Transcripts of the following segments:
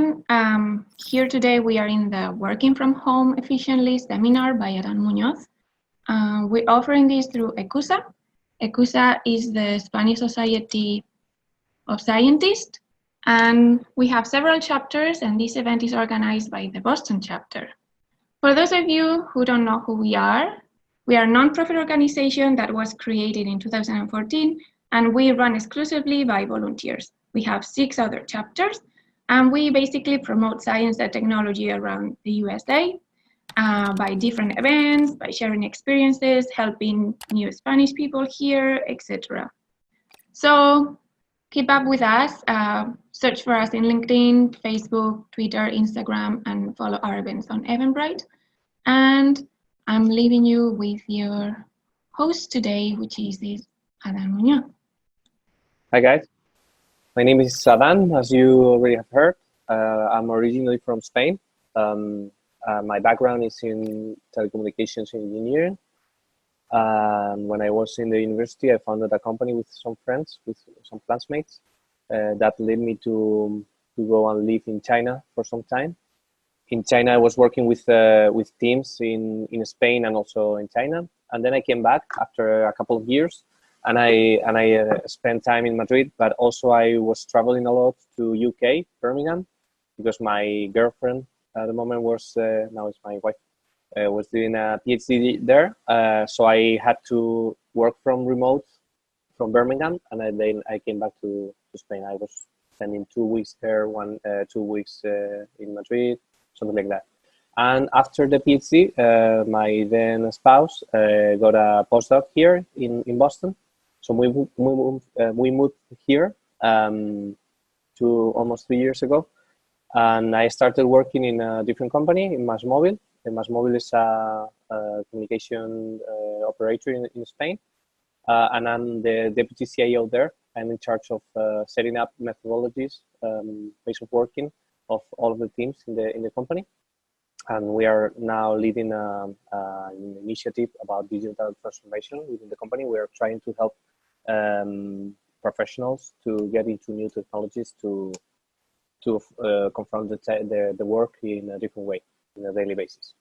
everyone. Here today we are in the Working from Home Efficiently seminar by Adán Muñoz. We're offering this through ECUSA. ECUSA is the Spanish Society of Scientists, and we have several chapters, and this event is organized by the Boston chapter. For those of you who don't know who we are a non-profit organization that was created in 2014, and we run exclusively by volunteers. We have 6 other chapters, and we basically promote science and technology around the USA by different events, by sharing experiences, helping new Spanish people here, etc. So keep up with us, search for us in LinkedIn, Facebook, Twitter, Instagram, and follow our events on Eventbrite. And I'm leaving you with your host today, which is Adán Muñoz. Hi guys, my name is Adán, as you already have heard. I'm originally from Spain. My background is in telecommunications engineering. When I was in the university, I founded a company with some friends, with some classmates. That led me to go and live in China for some time. In China, I was working with teams in Spain and also in China. And then I came back after a couple of years. And I spent time in Madrid, but also I was traveling a lot to UK, Birmingham, because my girlfriend at the moment was, now it's my wife, was doing a PhD there. So I had to work from remote from Birmingham, and then I came back to Spain. I was spending 2 weeks there, 2 weeks in Madrid, something like that. And after the PhD, my then spouse got a postdoc here in Boston. So we moved here to almost 3 years ago, and I started working in a different company, in MásMóvil. MásMóvil is a communication operator in Spain, and I'm the deputy CIO there. I'm in charge of setting up methodologies, ways of working of all of the teams in the company. And we are now leading an initiative about digital transformation within the company. We are trying to help professionals to get into new technologies to confront the work in a different way on a daily basis.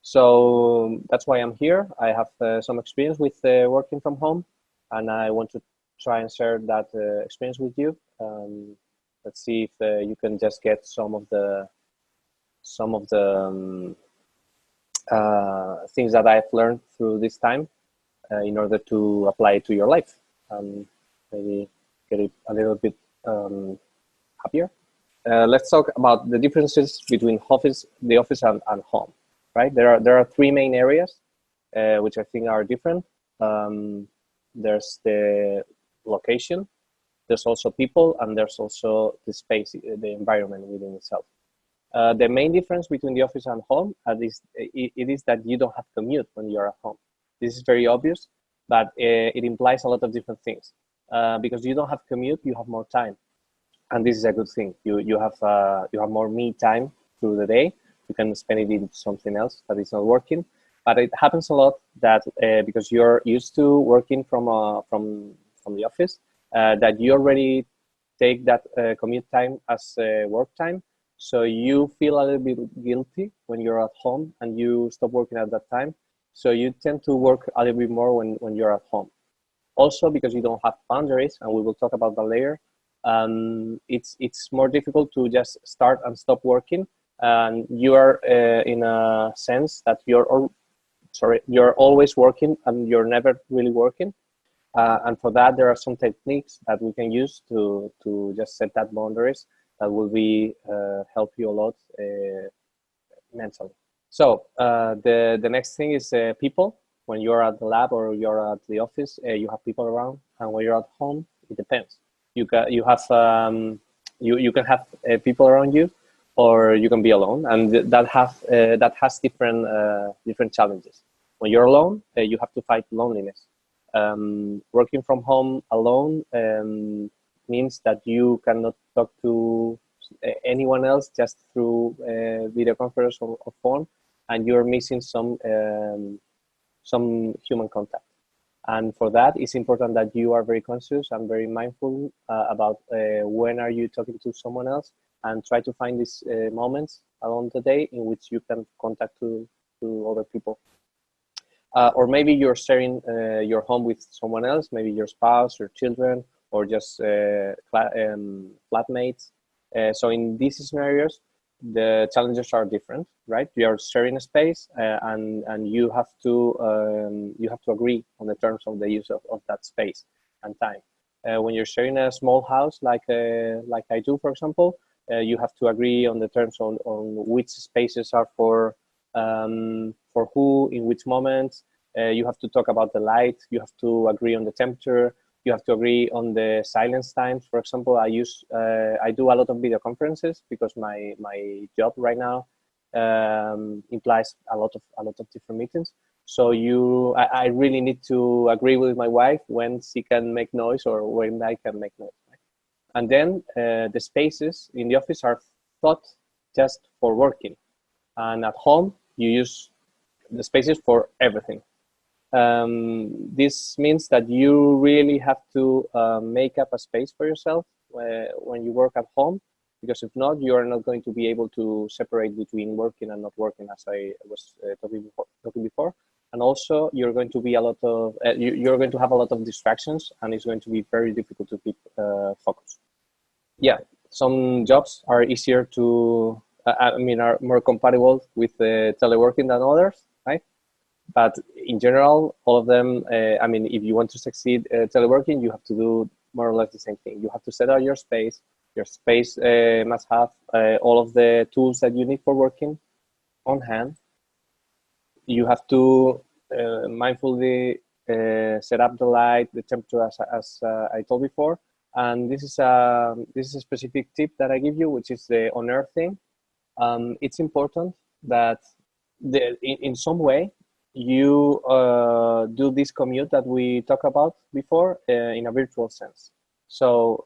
So that's why I'm here. I have some experience with working from home, and I want to try and share that experience with you. Let's see if you can just get some of the things that I've learned through this time in order to apply it to your life. Maybe get it a little bit happier. Let's talk about the differences between the office and home. Right? There are 3 main areas which I think are different. There's the location, there's also people, and there's also the space, the environment within itself. The main difference between the office and home is that you don't have to commute when you're at home. This is very obvious, but it implies a lot of different things. Because you don't have commute, you have more time, and this is a good thing. You have more me time through the day. You can spend it in something else that is not working. But it happens a lot that because you're used to working from the office, that you already take that commute time as work time. So you feel a little bit guilty when you're at home and you stop working at that time. So you tend to work a little bit more when you're at home. Also, because you don't have boundaries, and we will talk about that later, it's more difficult to just start and stop working. And you are in a sense that you're always working and you're never really working. And for that, there are some techniques that we can use to just set that boundaries that will be help you a lot mentally. So the next thing is people. When you're at the lab or you're at the office, you have people around, and when you're at home, it depends. You can have people around you, or you can be alone, and that has different challenges. When you're alone, you have to fight loneliness. Working from home alone means that you cannot talk to anyone else just through video conference or phone, and you're missing some human contact. And for that, it's important that you are very conscious and very mindful about when are you talking to someone else and try to find these moments along the day in which you can contact to other people. Or maybe you're sharing your home with someone else, maybe your spouse, your children, or just flatmates. So in these scenarios, the challenges are different, right? You are sharing a space, and you have to agree on the terms of the use of that space and time. When you're sharing a small house, like I do, for example, you have to agree on the terms on which spaces are for who, in which moments. You have to talk about the light. You have to agree on the temperature. You have to agree on the silence times. For example, I do a lot of video conferences because my job right now implies a lot of different meetings. So I really need to agree with my wife when she can make noise or when I can make noise. Right? And then the spaces in the office are thought just for working, and at home you use the spaces for everything. This means that you really have to make up a space for yourself when you work at home, because if not, you are not going to be able to separate between working and not working, as I was talking before. And also, you're going to be you're going to have a lot of distractions, and it's going to be very difficult to keep focus. Yeah, some jobs are easier to, are more compatible with teleworking than others, right? But in general, all of them, if you want to succeed teleworking, you have to do more or less the same thing. You have to set out your space. Your space must have all of the tools that you need for working on hand. You have to mindfully set up the light, the temperature, as I told before. And this is a specific tip that I give you, which is the on-air thing. It's important that in some way you do this commute that we talked about before in a virtual sense. So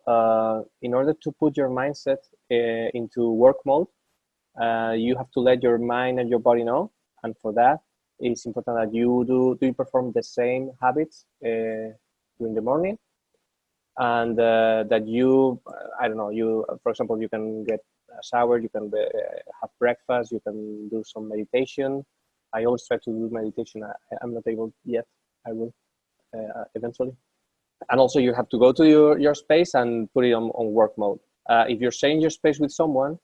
in order to put your mindset into work mode, you have to let your mind and your body know. And for that, it's important that you perform the same habits during the morning, and that for example, you can get a shower, you can have breakfast, you can do some meditation. I always try to do meditation. I'm not able yet. I will eventually. And also, you have to go to your space and put it on work mode. If you're sharing your space with someone,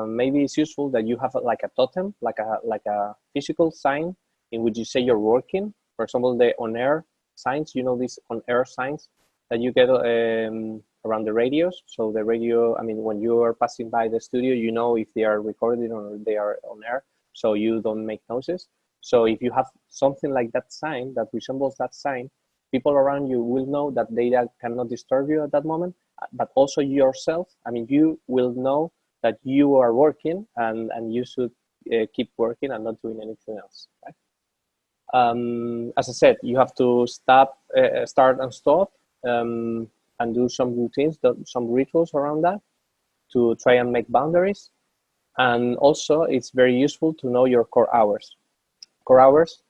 maybe it's useful that you have like a totem, like a physical sign in which you say you're working. For example, the on-air signs. These on-air signs that you get around the radios. So the radio, when you are passing by the studio, if they are recording or they are on air, so you don't make noises. So if you have something like that sign that resembles that sign, people around you will know that they cannot disturb you at that moment, but also yourself, you will know that you are working and you should keep working and not doing anything else. Right? As I said, you have to start and stop, and do some routines, some rituals around that to try and make boundaries. And also, it's very useful to know your core hours. Core hours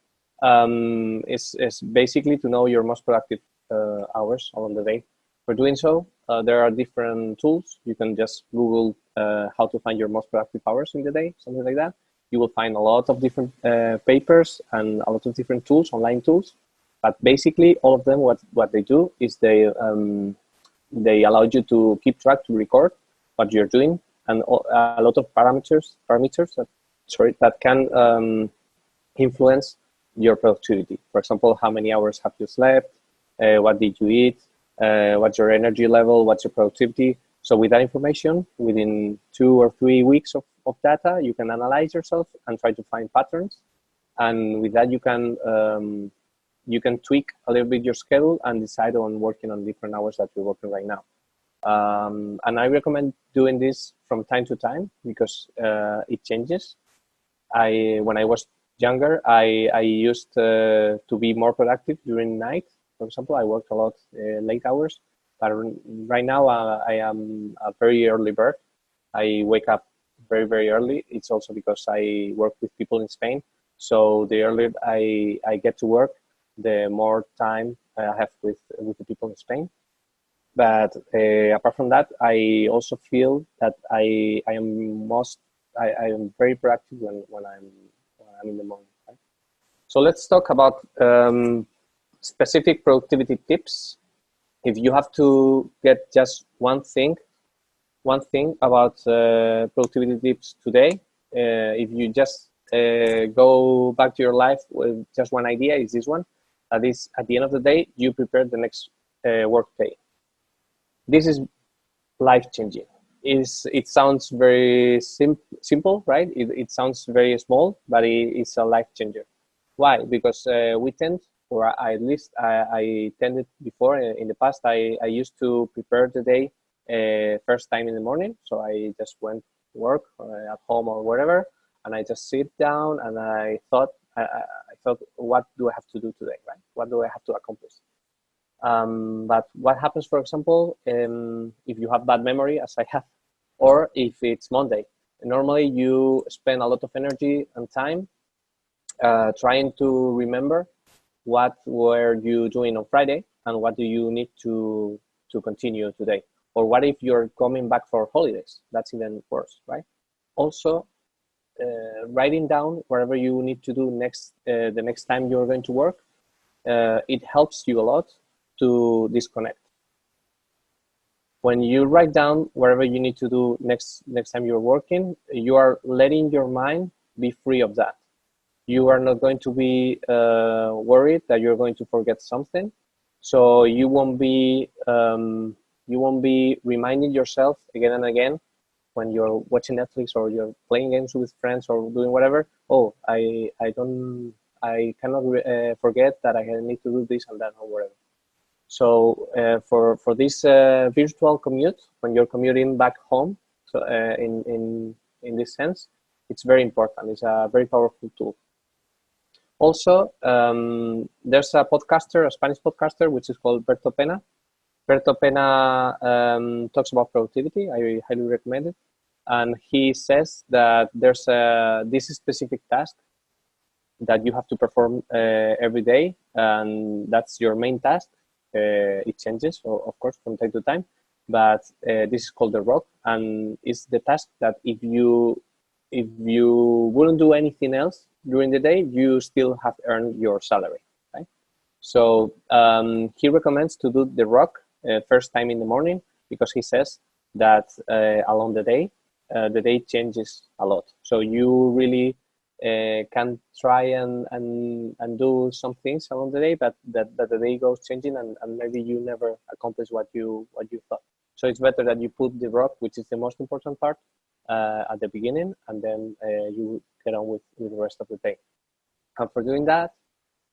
is basically to know your most productive hours along the day. For doing so, there are different tools. You can just Google how to find your most productive hours in the day, something like that. You will find a lot of different papers and a lot of different tools, online tools. But basically, all of them, what they do is they allow you to keep track, to record what you're doing, and a lot of parameters that can influence your productivity. For example, how many hours have you slept? What did you eat? What's your energy level? What's your productivity? So with that information, within 2 or 3 weeks of data, you can analyze yourself and try to find patterns. And with that, you can tweak a little bit your schedule and decide on working on different hours that you're working right now. And I recommend doing this from time to time because it changes. When I was younger, I used to be more productive during the night. For example, I worked a lot late hours, but right now I am a very early bird. I wake up very, very early. It's also because I work with people in Spain. So the earlier I get to work, the more time I have with the people in Spain. But apart from that, I also feel that I am very proactive when I'm in the morning. Right? So let's talk about specific productivity tips. If you have to get just one thing about productivity tips today, if you just go back to your life with just one idea, is this one. That is, at the end of the day, you prepare the next work day. This is life-changing. It sounds very simple, right? It sounds very small, but it's a life changer. Why? Because we tend, or at least I tended before in the past, I used to prepare the day first time in the morning. So I just went to work at home or wherever, and I just sit down and I thought, what do I have to do today, right? What do I have to accomplish? But what happens, for example, if you have bad memory, as I have, or if it's Monday? Normally, you spend a lot of energy and time trying to remember what were you doing on Friday and what do you need to continue today. Or what if you're coming back for holidays? That's even worse, right? Also, writing down whatever you need to do the next time you're going to work, it helps you a lot to disconnect. When you write down whatever you need to do next time you're working, you are letting your mind be free of that. You are not going to be worried that you're going to forget something, so you won't be reminding yourself again and again when you're watching Netflix or you're playing games with friends or doing whatever. Oh, I cannot forget that I need to do this and that or whatever. So for this virtual commute, when you're commuting back home, so in this sense, it's very important. It's a very powerful tool. Also, there's a podcaster, a Spanish podcaster, which is called Berto Pena. Berto Pena talks about productivity. I highly recommend it. And he says that there's this specific task that you have to perform every day, and that's your main task. It changes, of course, from time to time, but this is called the rock, and it's the task that if you wouldn't do anything else during the day, you still have earned your salary, right? So he recommends to do the rock first time in the morning, because he says that along the day changes a lot. So you really can try and do some things along the day, but that the day goes changing, and maybe you never accomplish what you thought. So it's better that you put the rock, which is the most important part, at the beginning, and then you get on with the rest of the day. And for doing that,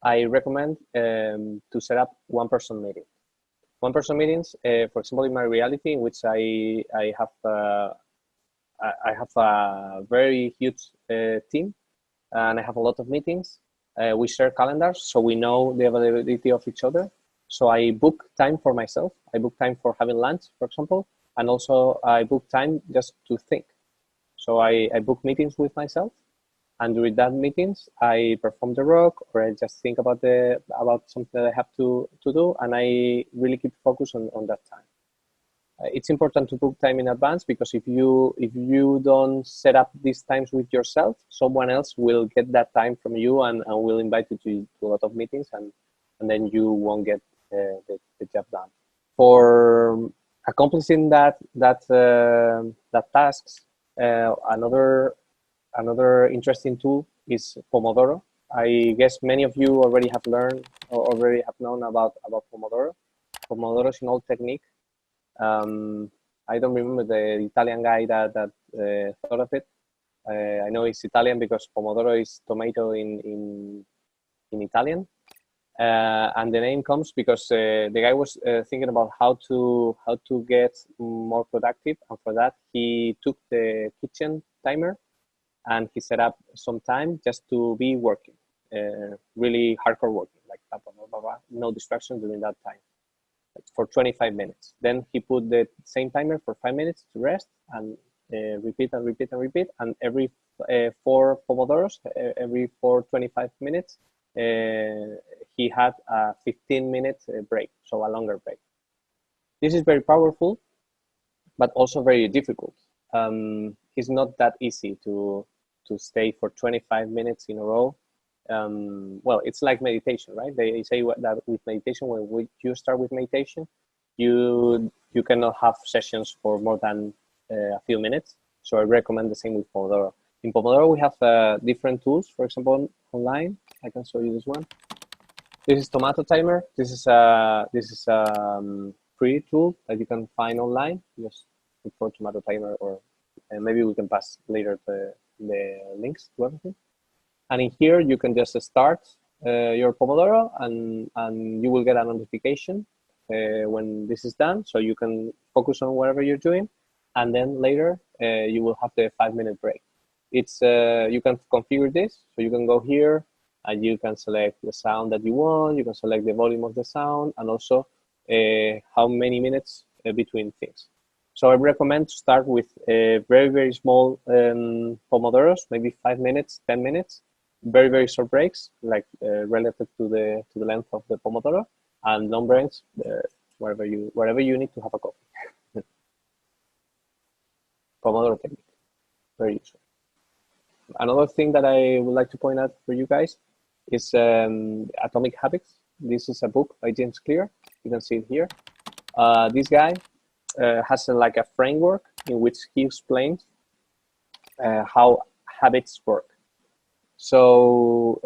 I recommend to set up one-person meetings. One-person meetings, for example, in my reality, in which I have a very huge team, and I have a lot of meetings. We share calendars, so we know the availability of each other. So I book time for myself. I book time for having lunch, for example, and also I book time just to think. So I book meetings with myself, and during that meetings, I perform the rock, or I just think about something that I have to do, and I really keep focus on that time. It's important to book time in advance, because if you don't set up these times with yourself, someone else will get that time from you and will invite you to a lot of meetings, and then you won't get the job done. For accomplishing that tasks, another interesting tool is Pomodoro. I guess many of you already have learned or already have known about Pomodoro. Pomodoro is an old technique. I don't remember the Italian guy that thought of it. I know it's Italian because Pomodoro is tomato in Italian, and the name comes because the guy was thinking about how to get more productive, and for that he took the kitchen timer and he set up some time just to be working, really hardcore working, like blah, blah, blah, blah, no distractions during that time, for 25 minutes. Then he put the same timer for 5 minutes to rest, and repeat and repeat and repeat. And every 4 Pomodoros, every 25 minutes, he had a 15-minute break, so a longer break. This is very powerful, but also very difficult. It's not that easy to stay for 25 minutes in a row. Well, it's like meditation, right? They say that with meditation, when you start with meditation, you cannot have sessions for more than a few minutes. So I recommend the same with Pomodoro. In Pomodoro, we have different tools. For example, online, I can show you this one. This is Tomato Timer. This is a free tool that you can find online. Just look for Tomato Timer, or maybe we can pass later the links to everything. And in here, you can just start your Pomodoro, and you will get a notification when this is done. So you can focus on whatever you're doing, and then later you will have the 5-minute break. It's you can configure this, so you can go here and you can select the sound that you want. You can select the volume of the sound, and also how many minutes between things. So I recommend to start with very, very small Pomodoros, maybe 5 minutes, 10 minutes, very, very short breaks, like relative to the length of the Pomodoro, and long breaks wherever you need to have a coffee. Pomodoro technique, very useful. Another thing that I would like to point out for you guys is Atomic Habits. This is a book by James Clear. You can see it here. This guy has like a framework in which he explains how habits work. So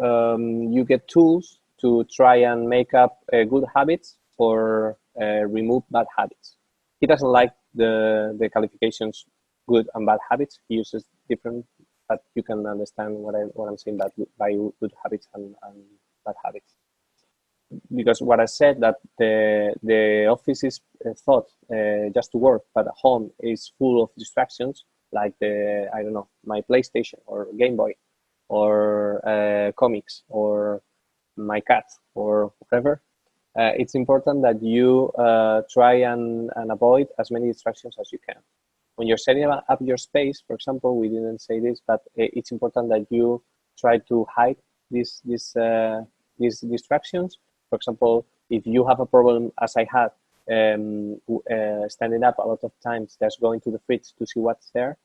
you get tools to try and make up good habits or remove bad habits. He doesn't like the qualifications good and bad habits. He uses different, but you can understand what I'm saying by good habits and bad habits. Because what I said, that the office is thought just to work, but at home is full of distractions, like I don't know, my PlayStation or Game Boy, or comics, or my cat, or whatever. It's important that you try and avoid as many distractions as you can. When you're setting up your space, for example, we didn't say this, but it's important that you try to hide these distractions. For example, if you have a problem, as I had, standing up a lot of times, just going to the fridge to see what's there,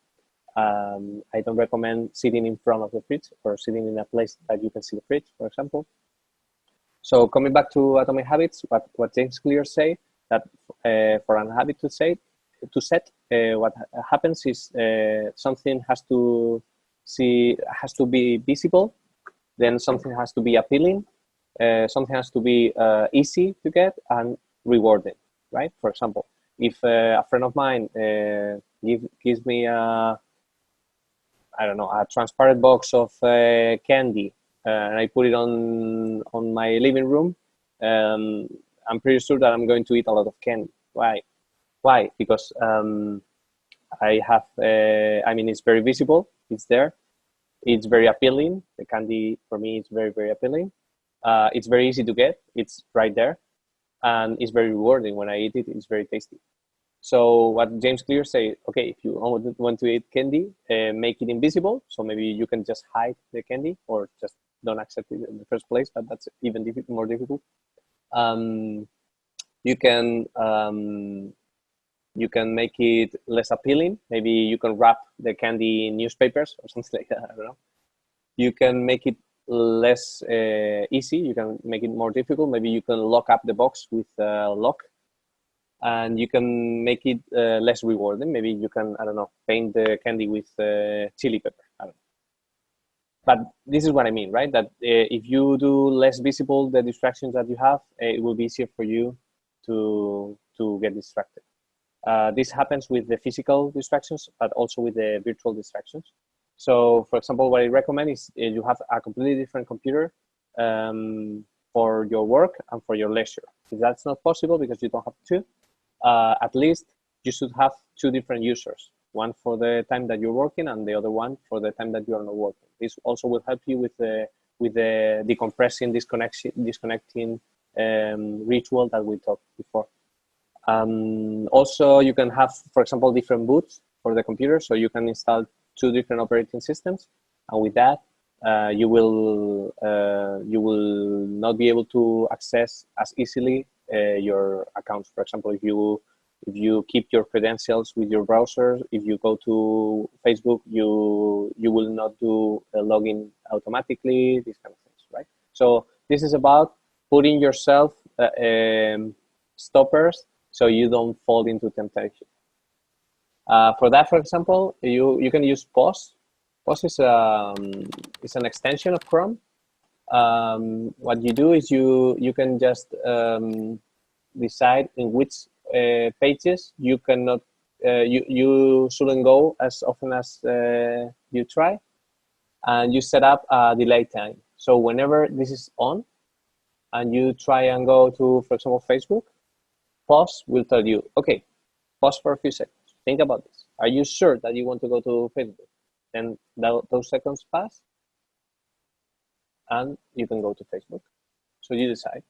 I don't recommend sitting in front of the fridge or sitting in a place that you can see the fridge, for example. So coming back to Atomic Habits, what James Clear say, that for an habit to set, what happens is something has to be visible, then something has to be appealing, something has to be easy to get and rewarding, right? For example, if a friend of mine gives me a transparent box of candy, and I put it on my living room, I'm pretty sure that I'm going to eat a lot of candy. Why? Because it's very visible, it's there, it's very appealing. The candy for me is very, very appealing. It's very easy to get, it's right there, and it's very rewarding. When I eat it, it's very tasty. So what James Clear say, okay, if you want to eat candy, make it invisible. So maybe you can just hide the candy or just don't accept it in the first place, but that's even more difficult. You can make it less appealing. Maybe you can wrap the candy in newspapers or something like that, I don't know. You can make it less easy. You can make it more difficult. Maybe you can lock up the box with a lock. And you can make it less rewarding. Maybe you can, I don't know, paint the candy with chili pepper. I don't know. But this is what I mean, right? That if you do less visible the distractions that you have, it will be easier for you to get distracted. This happens with the physical distractions, but also with the virtual distractions. So, for example, what I recommend is you have a completely different computer for your work and for your leisure. If that's not possible because you don't have two, at least you should have two different users, one for the time that you're working and the other one for the time that you are not working. This also will help you with the decompressing, disconnecting ritual that we talked before. Also, you can have, for example, different boots for the computer, so you can install two different operating systems, and with that, you will not be able to access as easily your accounts. For example, if you if you keep your credentials with your browser, if you go to Facebook, you will not do a login automatically, these kind of things, right? So this is about putting yourself stoppers so you don't fall into temptation. For that, for example, you can use pause. Pause is an extension of Chrome. What you do is you can just decide in which pages you cannot you shouldn't go as often as you try, and you set up a delay time. So whenever this is on and you try and go to, for example, Facebook, pause will tell you, okay, pause for a few seconds. Think about this. Are you sure that you want to go to Facebook? Then those seconds pass and you can go to Facebook. So you decide.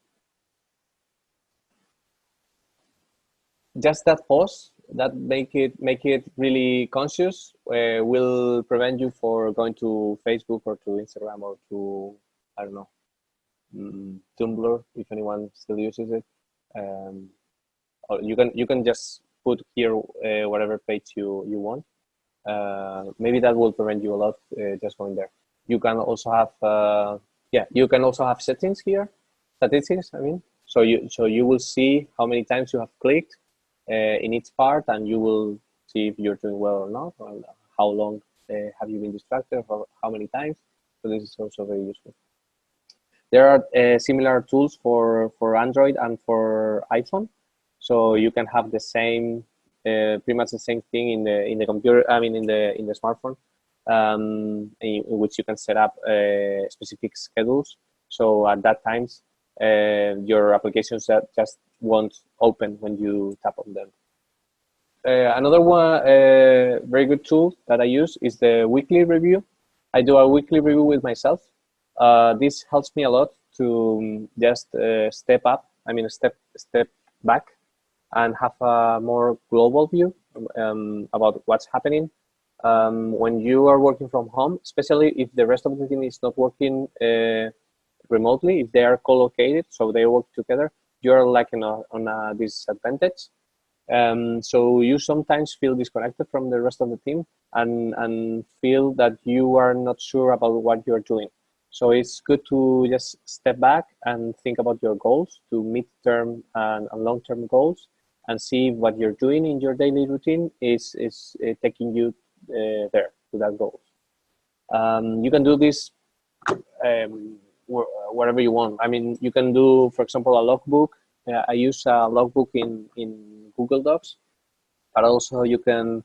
Just that pause, that make it really conscious, will prevent you for going to Facebook or to Instagram or to, I don't know, Tumblr, if anyone still uses it. Or you can just put here whatever page you want. Maybe that will prevent you a lot just going there. You can also have you can also have settings here, statistics. I mean, so you will see how many times you have clicked in each part, and you will see if you're doing well or not, or how long have you been distracted, or how many times. So this is also very useful. There are similar tools for Android and for iPhone, so you can have the same, pretty much the same thing in the computer. I mean, in the smartphone, in which you can set up specific schedules. So at that times, your applications that just won't open when you tap on them. Another one, very good tool that I use is the weekly review. I do a weekly review with myself. This helps me a lot to just step back and have a more global view about what's happening. When you are working from home, especially if the rest of the team is not working remotely, if they are co-located, so they work together, you're like on a disadvantage. So you sometimes feel disconnected from the rest of the team and feel that you are not sure about what you're doing. So it's good to just step back and think about your goals, to mid-term and long-term goals, and see if what you're doing in your daily routine is taking you there to that goal. You can do this wherever you want. I mean, you can do, for example, a logbook. I use a logbook in Google Docs, but also you can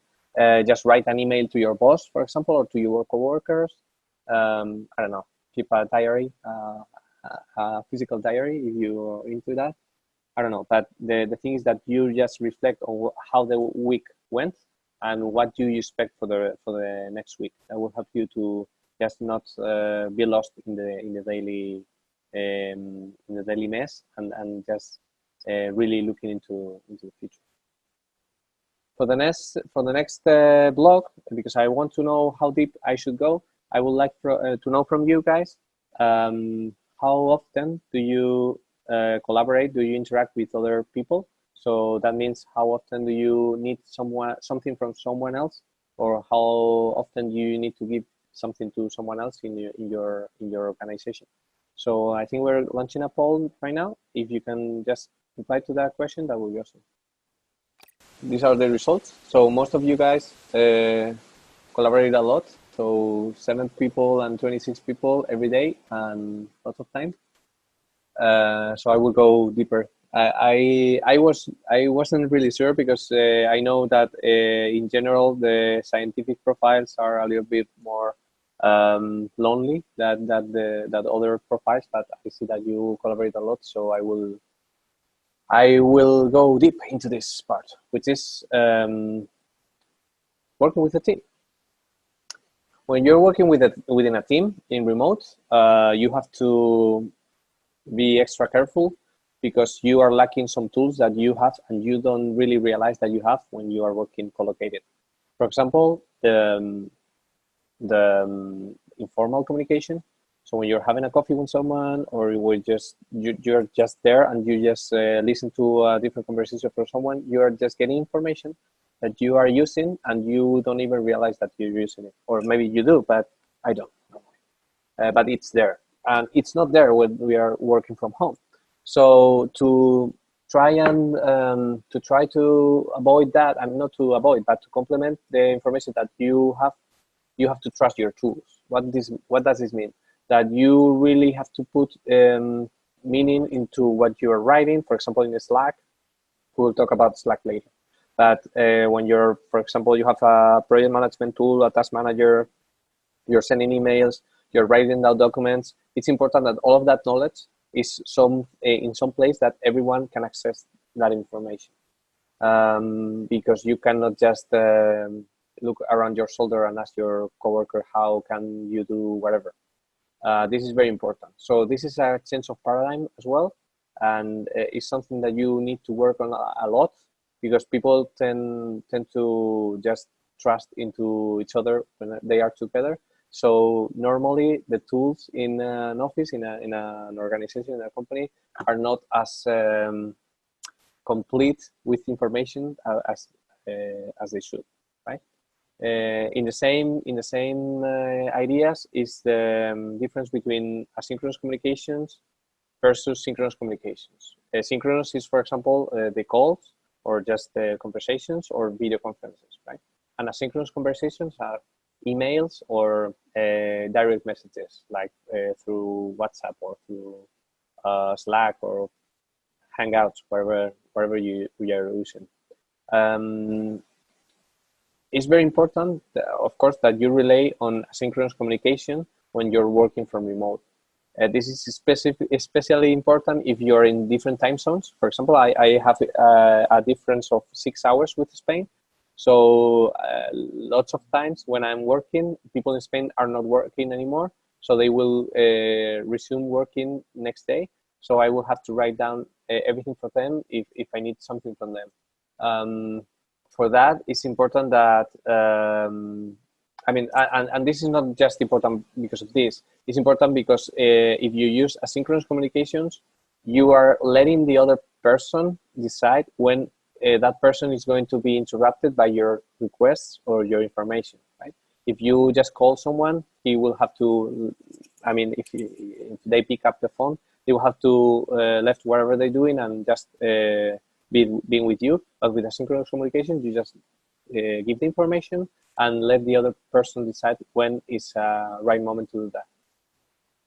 just write an email to your boss, for example, or to your coworkers. I don't know, keep a diary, a physical diary if you're into that. I don't know, but the thing is that you just reflect on how the week went and what do you expect for the next week. That will help you to just not be lost in the daily mess and just really looking into the future. For the next blog, because I want to know how deep I should go, I would like to know from you guys, how often do you collaborate? Do you interact with other people? So that means how often do you need something from someone else, or how often do you need to give something to someone else in your organization? So I think we're launching a poll right now. If you can just reply to that question, that would be awesome. These are the results. So most of you guys collaborate a lot. So 7 people and 26 people every day and lots of time. So I will go deeper. I wasn't really sure because I know that in general the scientific profiles are a little bit more lonely than other profiles, but I see that you collaborate a lot, so I will go deep into this part, which is working with a team. When you're working within a team in remote, you have to be extra careful because you are lacking some tools that you have and you don't really realize that you have when you are working co-located. For example, the informal communication. So when you're having a coffee with someone, or you're just there and you just listen to a different conversation from someone, you are just getting information that you are using and you don't even realize that you're using it. Or maybe you do, but I don't know. But it's there, and it's not there when we are working from home. So to try to avoid that, and not to avoid, but to complement the information that you have to trust your tools. What does this mean? That you really have to put meaning into what you are writing. For example, in Slack, we'll talk about Slack later. But when you're, for example, you have a project management tool, a task manager, you're sending emails, you're writing down documents, it's important that all of that knowledge is in some place that everyone can access that information. Because you cannot just look around your shoulder and ask your coworker, how can you do whatever. This is very important. So this is a change of paradigm as well, and it's something that you need to work on a lot, because people tend to just trust into each other when they are together. So normally the tools in an office, in an organization, in a company, are not as complete with information as they should, right? In the same ideas is the difference between asynchronous communications versus synchronous communications. Synchronous is, for example, the calls, or just the conversations, or video conferences, right? And asynchronous conversations are emails or direct messages, like through WhatsApp or through Slack or Hangouts, wherever you are using. It's very important, of course, that you rely on asynchronous communication when you're working from remote. This is especially important if you're in different time zones. For example, I have a difference of 6 hours with Spain. So lots of times when I'm working, people in Spain are not working anymore. So they will resume working next day. So I will have to write down everything for them if I need something from them. For that, it's important that, I mean, and this is not just important because of this. It's important because if you use asynchronous communications, you are letting the other person decide when that person is going to be interrupted by your requests or your information, right? If you just call someone, he will have to, I mean, if they pick up the phone, they will have to left whatever they're doing and just being with you. But with asynchronous communication, you just give the information and let the other person decide when is the right moment to do that.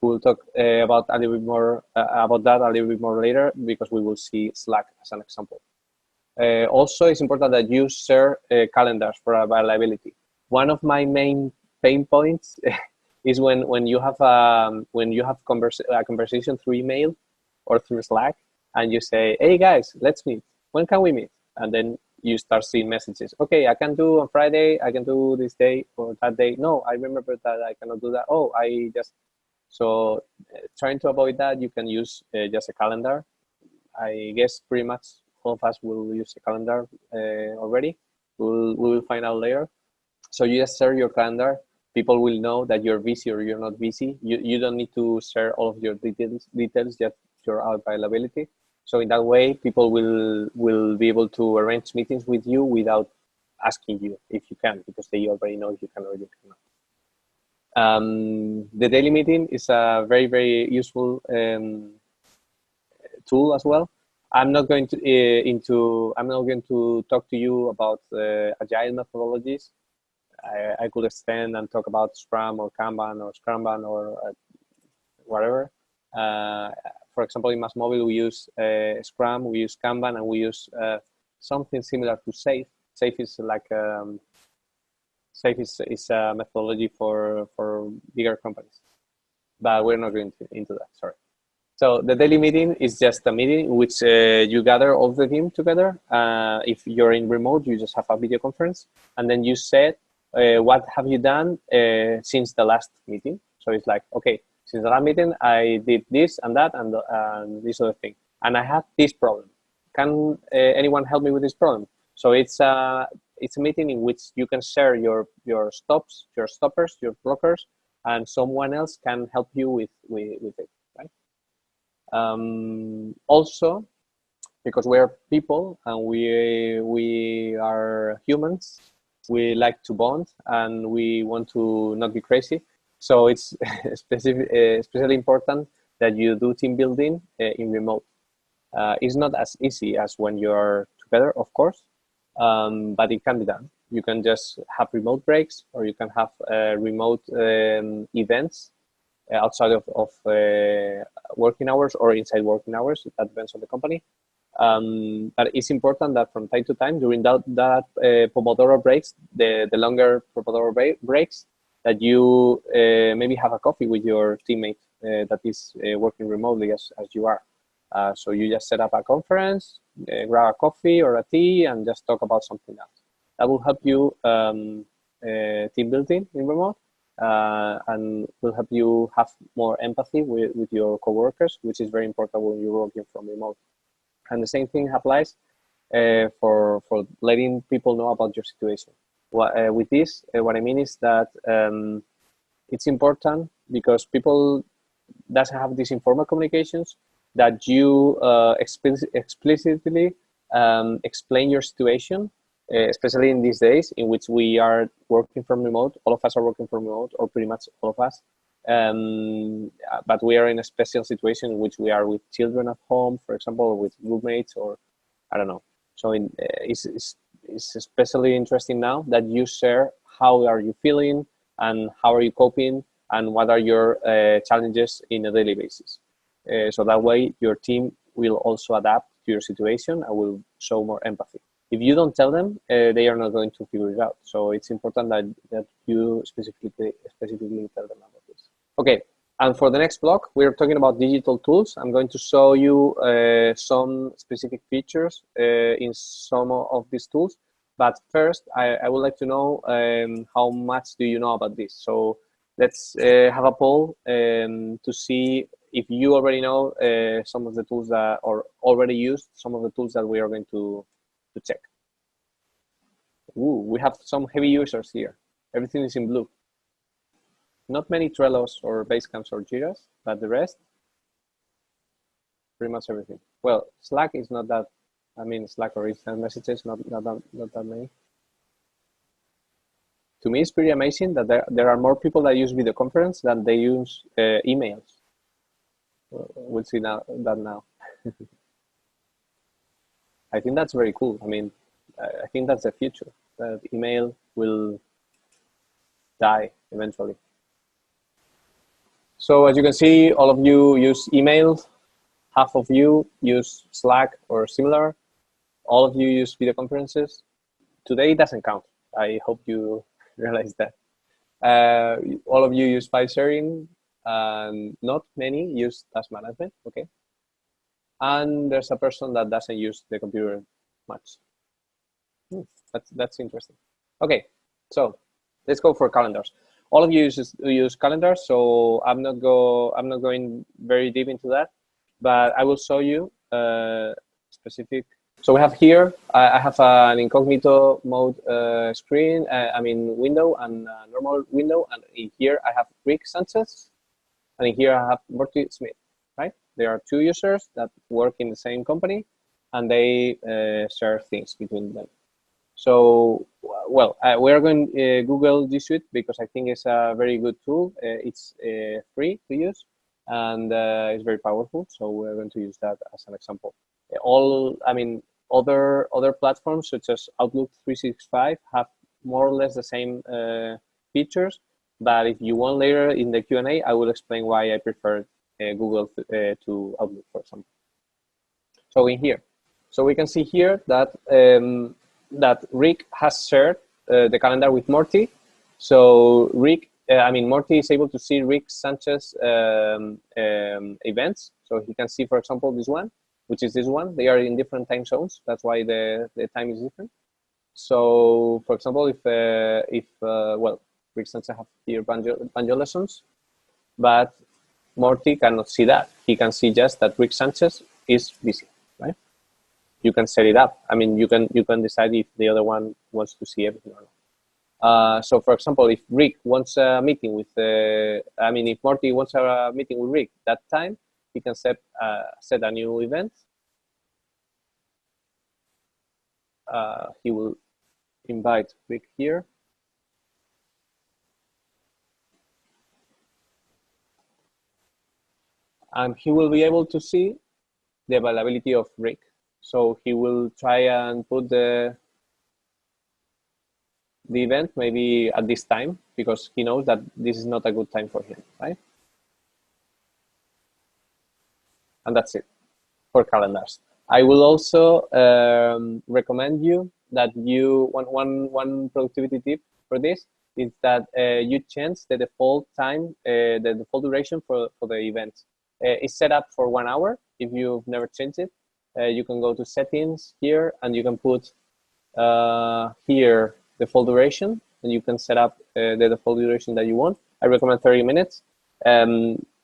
We'll talk about a little bit more about that a little bit more later, because we will see Slack as an example. Also, it's important that you share calendars for availability. One of my main pain points is when you have a conversation through email or through Slack, and you say, "Hey guys, let's meet. When can we meet?" And then you start seeing messages. "Okay, I can do on Friday. I can do this day or that day. No, I remember that I cannot do that. Oh, I just..." So trying to avoid that, you can use just a calendar. I guess pretty much all of us will use a calendar already. We will find out later. So you just share your calendar. People will know that you're busy or you're not busy. You don't need to share all of your details, just your availability. So in that way, people will be able to arrange meetings with you without asking you if you can, because they already know if you can or you cannot. The daily meeting is a very, very useful tool as well. I'm not going to talk to you about agile methodologies. I could extend and talk about Scrum or Kanban or Scrumban or whatever. For example, in MassMobile, we use Scrum, we use Kanban, and we use something similar to SAFe. SAFe is like SAFe is a methodology for bigger companies, but we're not going into that. Sorry. So the daily meeting is just a meeting in which you gather all the team together. If you're in remote, you just have a video conference, and then you said, what have you done since the last meeting? So it's like, okay, since the last meeting, I did this and that and this other thing, and I have this problem. Can anyone help me with this problem? So it's a meeting in which you can share your stoppers, your blockers, and someone else can help you with it, right? Also, because we are people and we are humans, we like to bond and we want to not be crazy. So it's especially important that you do team building in remote. It's not as easy as when you're together, of course, but it can be done. You can just have remote breaks, or you can have remote events outside of working hours or inside working hours. That depends on the company. But it's important that from time to time, during that Pomodoro breaks, the longer Pomodoro breaks, that you maybe have a coffee with your teammate that is working remotely as you are. So you just set up a conference, grab a coffee or a tea, and just talk about something else. That will help you team building in remote, and will help you have more empathy with your coworkers, which is very important when you're working from remote. And the same thing applies for letting people know about your situation. With this, what I mean is that it's important because people doesn't have these informal communications, that you explicitly explain your situation, especially in these days in which we are working from remote. All of us are working from remote, or pretty much all of us. But we are in a special situation in which we are with children at home, for example, or with roommates, or I don't know. So it's especially interesting now that you share how are you feeling and how are you coping and what are your challenges in a daily basis. So that way your team will also adapt to your situation and will show more empathy. If you don't tell them, they are not going to figure it out. So it's important that you specifically tell them about this. Okay, and for the next block, we're talking about digital tools. I'm going to show you some specific features in some of these tools. But first, I would like to know how much do you know about this. So let's have a poll to see if you already know some of the tools that, or already used some of the tools that we are going to check. Ooh, we have some heavy users here. Everything is in blue. Not many Trellos or Basecamps or Jiras, but the rest, pretty much everything. Well, Slack is not that, I mean, Slack or instant messages, not that many. To me, it's pretty amazing that there are more people that use video conference than they use emails. We'll see that now. I think that's very cool. I mean, I think that's the future, that email will die eventually. So as you can see, all of you use email, half of you use Slack or similar, all of you use video conferences. Today it doesn't count. I hope you realize that. All of you use file sharing, and not many use task management, okay? And there's a person that doesn't use the computer much. That's interesting. Okay, so let's go for calendars. All of you use calendars, so I'm not going very deep into that, but I will show you specific. So we have here, I have an incognito mode screen, window, and a normal window, and in here I have Rick Sanchez, and in here I have Morty Smith, right? There are two users that work in the same company, and they share things between them. So, well, we are going to Google G Suite because I think it's a very good tool. It's free to use, and it's very powerful. So we're going to use that as an example. Other platforms such as Outlook 365 have more or less the same features. But if you want later in the Q&A, I will explain why I prefer Google to Outlook, for example. So in here, so we can see here that that Rick has shared the calendar with Morty. So Morty is able to see Rick Sanchez events. So he can see, for example, this one, which is this one. They are in different time zones. That's why the time is different. So, for example, if Rick Sanchez have here banjo lessons, but Morty cannot see that. He can see just that Rick Sanchez is busy, right? You can set it up. I mean, you can decide if the other one wants to see everything or not. So for example, if Rick wants a meeting with, if Morty wants a meeting with Rick that time, he can set a new event. He will invite Rick here. And he will be able to see the availability of Rick. So he will try and put the event maybe at this time, because he knows that this is not a good time for him, right? And that's it for calendars. I will also recommend you that one productivity tip for this is that you change the default time, the default duration for the event. It's set up for 1 hour. If you've never changed it, you can go to settings here and you can put here default duration, and you can set up the default duration that you want. I recommend 30 minutes.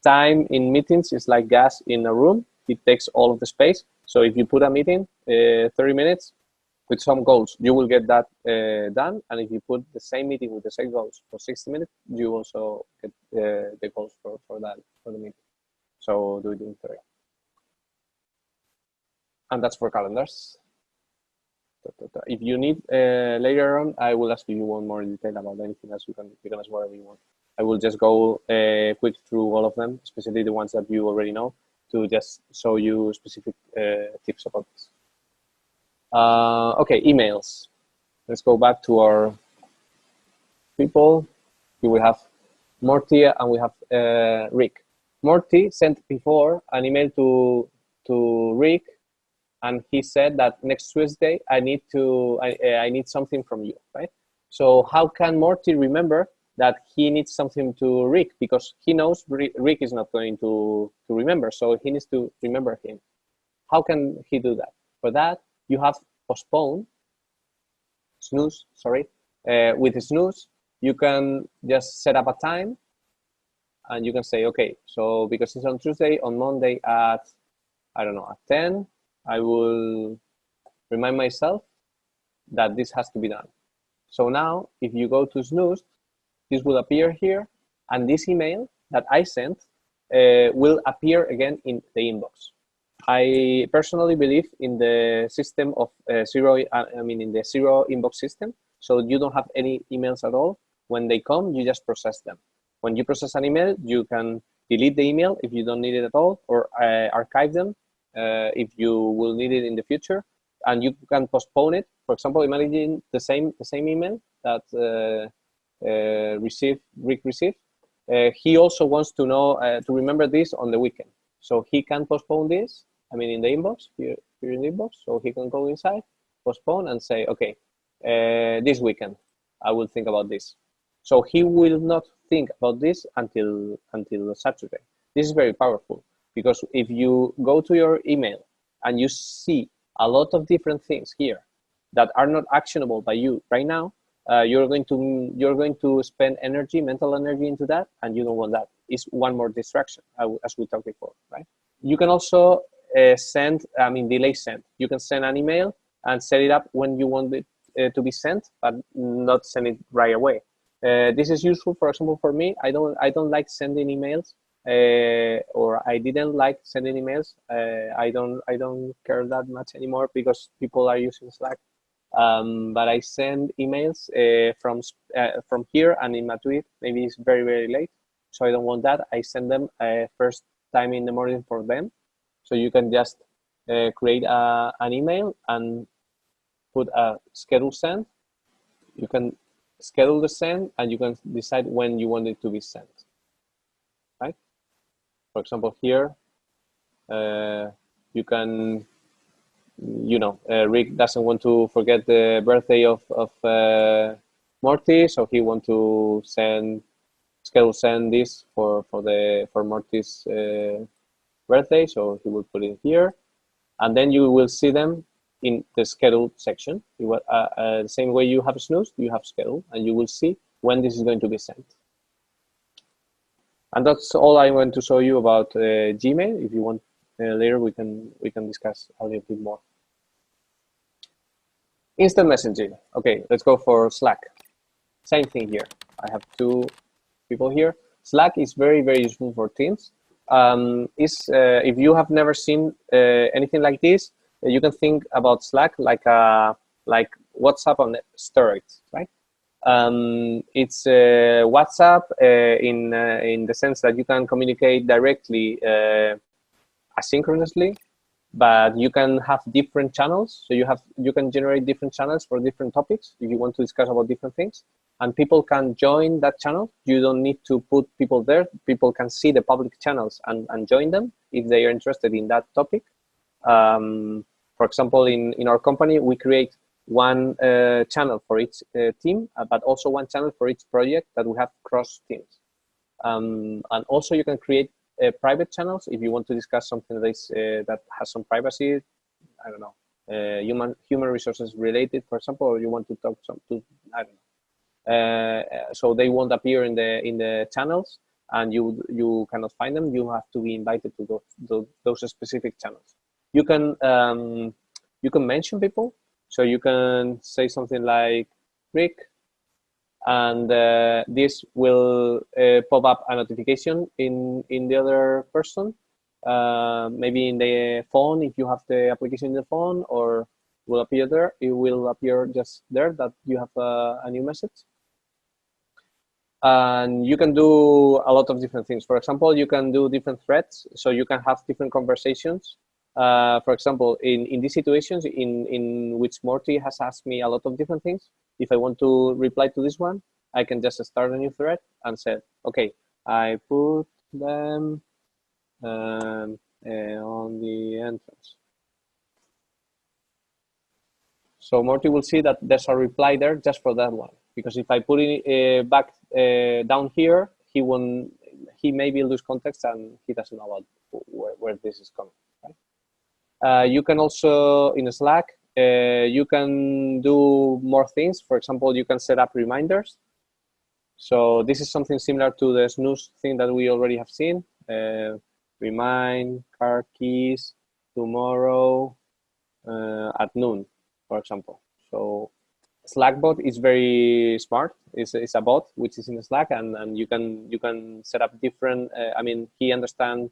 Time in meetings is like gas in a room. It takes all of the space. So if you put a meeting 30 minutes with some goals, you will get that done. And if you put the same meeting with the same goals for 60 minutes, you also get the goals for the meeting. So do it in 30. And that's for calendars. If you need later on, I will ask if you want more detail about anything else. You can ask whatever you want. I will just go quick through all of them, especially the ones that you already know, to just show you specific tips about this. Okay, emails. Let's go back to our people. Here we have Morty and we have Rick. Morty sent before an email to Rick, and he said that next Tuesday I need something from you, right? So how can Morty remember that he needs something to Rick, because he knows Rick is not going to remember, so he needs to remember him. How can he do that? For that, you have snooze, sorry. With snooze, you can just set up a time and you can say, okay, so because it's on Tuesday, on Monday at, I don't know, at 10, I will remind myself that this has to be done. So now, if you go to snooze, this will appear here, and this email that I sent will appear again in the inbox. I personally believe in the system of in the zero inbox system. So you don't have any emails at all. When they come, you just process them. When you process an email, you can delete the email if you don't need it at all, or archive them if you will need it in the future, and you can postpone it. For example, imagine the same email that Rick received. He also wants to know to remember this on the weekend, so he can postpone this. In the inbox here in the inbox, so he can go inside, postpone, and say, okay, this weekend I will think about this. So he will not think about this until Saturday. This is very powerful, because if you go to your email and you see a lot of different things here that are not actionable by you right now, you're going to spend energy, mental energy into that, and you don't want that. It's one more distraction, as we talked before, right? You can also delay send. You can send an email and set it up when you want it to be sent, but not send it right away. This is useful, for example, for me. I don't like sending emails, or I didn't like sending emails. I don't care that much anymore because people are using Slack. But I send emails from here, and in Madrid maybe it's very, very late, so I don't want that. I send them first time in the morning for them. So you can just create an email and put a schedule send. You can schedule the send, and you can decide when you want it to be sent, right? For example, here you can, Rick doesn't want to forget the birthday of Morty, so he wants to schedule send this for Morty's birthday, so he will put it here, and then you will see them in the schedule section. The same way you have snooze, you have schedule, and you will see when this is going to be sent. And that's all I want to show you about Gmail. If you want, later we can discuss a little bit more. Instant messaging. Okay, let's go for Slack. Same thing here. I have two people here. Slack is very, very useful for teams. If you have never seen anything like this, you can think about Slack like WhatsApp on steroids, right? It's WhatsApp in the sense that you can communicate directly asynchronously, but you can have different channels. So you can generate different channels for different topics if you want to discuss about different things, and people can join that channel. You don't need to put people there. People can see the public channels and join them if they are interested in that topic. For example, in our company, we create one channel for each team, but also one channel for each project that we have cross teams. And also you can create private channels if you want to discuss something that has some privacy. I don't know, human resources related, for example, or you want to talk I don't know. So they won't appear in the channels, and you cannot find them. You have to be invited to those specific channels. You can mention people. So you can say something like Rick, and this will pop up a notification in the other person, maybe in the phone if you have the application in the phone, or will appear there. It will appear just there that you have a new message. And you can do a lot of different things. For example, you can do different threads, so you can have different conversations. For example, in these situations in which Morty has asked me a lot of different things, if I want to reply to this one, I can just start a new thread and say, okay, I put them on the entrance. So Morty will see that there's a reply there just for that one, because if I put it back down here, he maybe lose context and he doesn't know about where this is coming. Right? You can also, in Slack, you can do more things. For example, you can set up reminders. So this is something similar to the snooze thing that we already have seen. Remind car keys tomorrow at noon, for example. So Slackbot is very smart. It's a bot which is in Slack, and you can set up different. I mean, he understands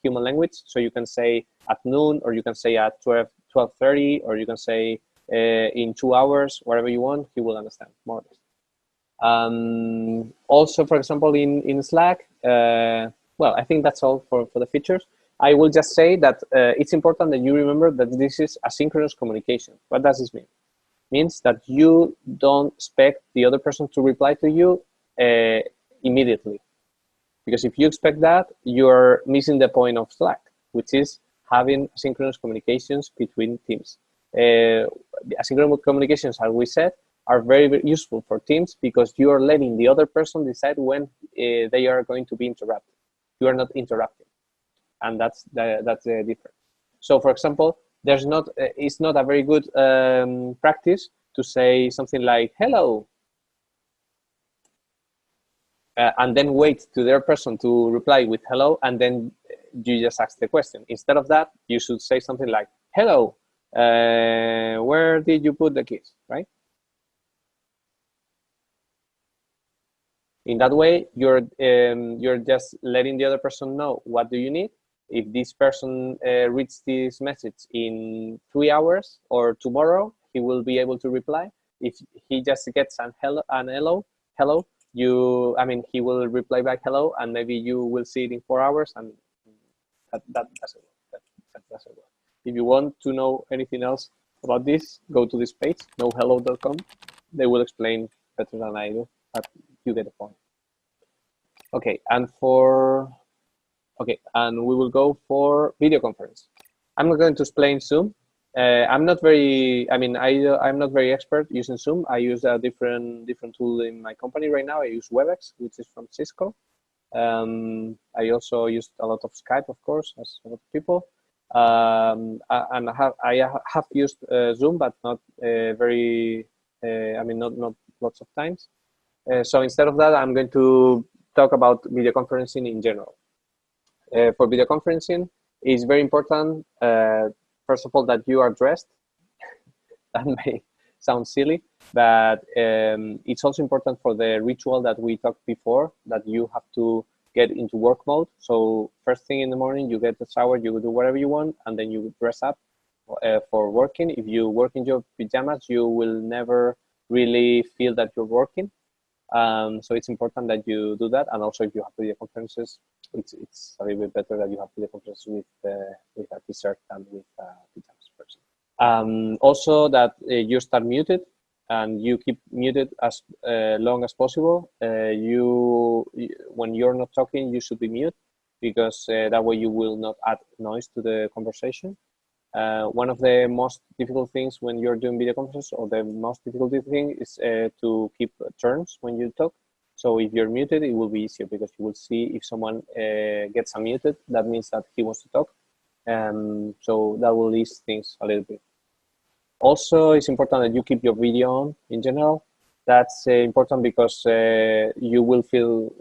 human language, so you can say at noon, or you can say at 12:30, or you can say in 2 hours, whatever you want. He will understand more or less. Also, for example, in Slack, well, I think that's all for the features. I will just say that it's important that you remember that this is asynchronous communication. What does this mean? It means that you don't expect the other person to reply to you immediately. Because if you expect that, you're missing the point of Slack, which is having asynchronous communications between teams. Asynchronous communications, as we said, are very, very useful for teams because you are letting the other person decide when they are going to be interrupted. You are not interrupting, and that's the difference. So, for example, it's not a very good practice to say something like "hello," and then wait to their person to reply with "hello," and then you just ask the question. Instead of that, you should say something like "hello, where did you put the keys?" Right? In that way, you're just letting the other person know what do you need. If this person reads this message in 3 hours or tomorrow, he will be able to reply. If he just gets an hello, he will reply back hello, and maybe you will see it in 4 hours, and that doesn't work. That doesn't work. If you want to know anything else about this, go to this page, knowhello.com. They will explain better than I do, but you get the point. Okay, and we will go for video conference. I'm not going to explain Zoom. I'm not very expert using Zoom. I use a different tool in my company right now. I use WebEx, which is from Cisco. I also used a lot of Skype, of course, as a lot of people. And I have used Zoom, but not not lots of times. So instead of that, I'm going to talk about video conferencing in general. For video conferencing, it's very important, first of all, that you are dressed. That may sounds silly, but it's also important for the ritual that we talked before, that you have to get into work mode. So first thing in the morning, you get the shower, you do whatever you want, and then you dress up for working. If you work in your pajamas, you will never really feel that you're working. So it's important that you do that. And also, if you have video conferences, it's a little bit better that you have video conferences with a t-shirt than with a pajamas person. Also, that you start muted and you keep muted as long as possible. When you're not talking, you should be mute, because that way you will not add noise to the conversation. One of the most difficult things when you're doing video conferences, or the most difficult thing, is to keep turns when you talk. So if you're muted, it will be easier, because you will see if someone gets unmuted, that means that he wants to talk. So that will ease things a little bit. Also, it's important that you keep your video on in general. That's important because you will feel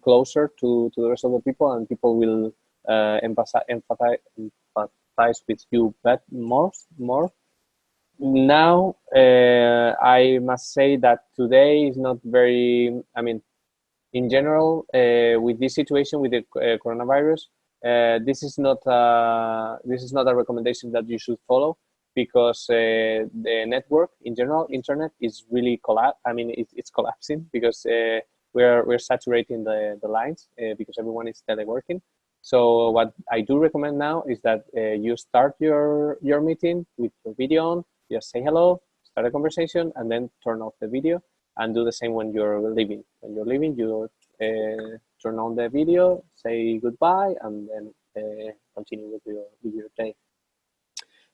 closer to the rest of the people, and people will empathize with you more. Now, I must say that today is not very, in general, with this situation, with the coronavirus, this is not a recommendation that you should follow, because the network in general, internet, is really it's collapsing, because we're saturating the lines, because everyone is teleworking. So what I do recommend now is that you start your meeting with your video on, just say hello, start a conversation, and then turn off the video, and do the same when you're leaving. When you're leaving, you turn on the video, say goodbye, and then continue with your day.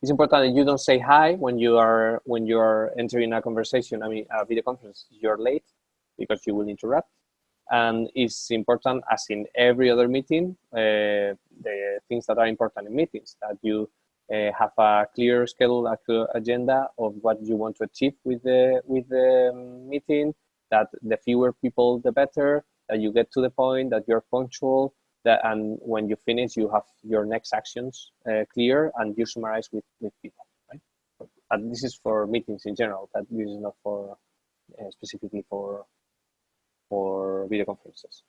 It's important that you don't say hi when you are entering a conversation. A video conference, you're late, because you will interrupt. And it's important, as in every other meeting, the things that are important in meetings, that you have a clear schedule, a clear agenda of what you want to achieve with the meeting, that the fewer people, the better, that you get to the point, that you're punctual, and when you finish, you have your next actions clear, and you summarize with people, right? And this is for meetings in general, that this is not for specifically for video conferences.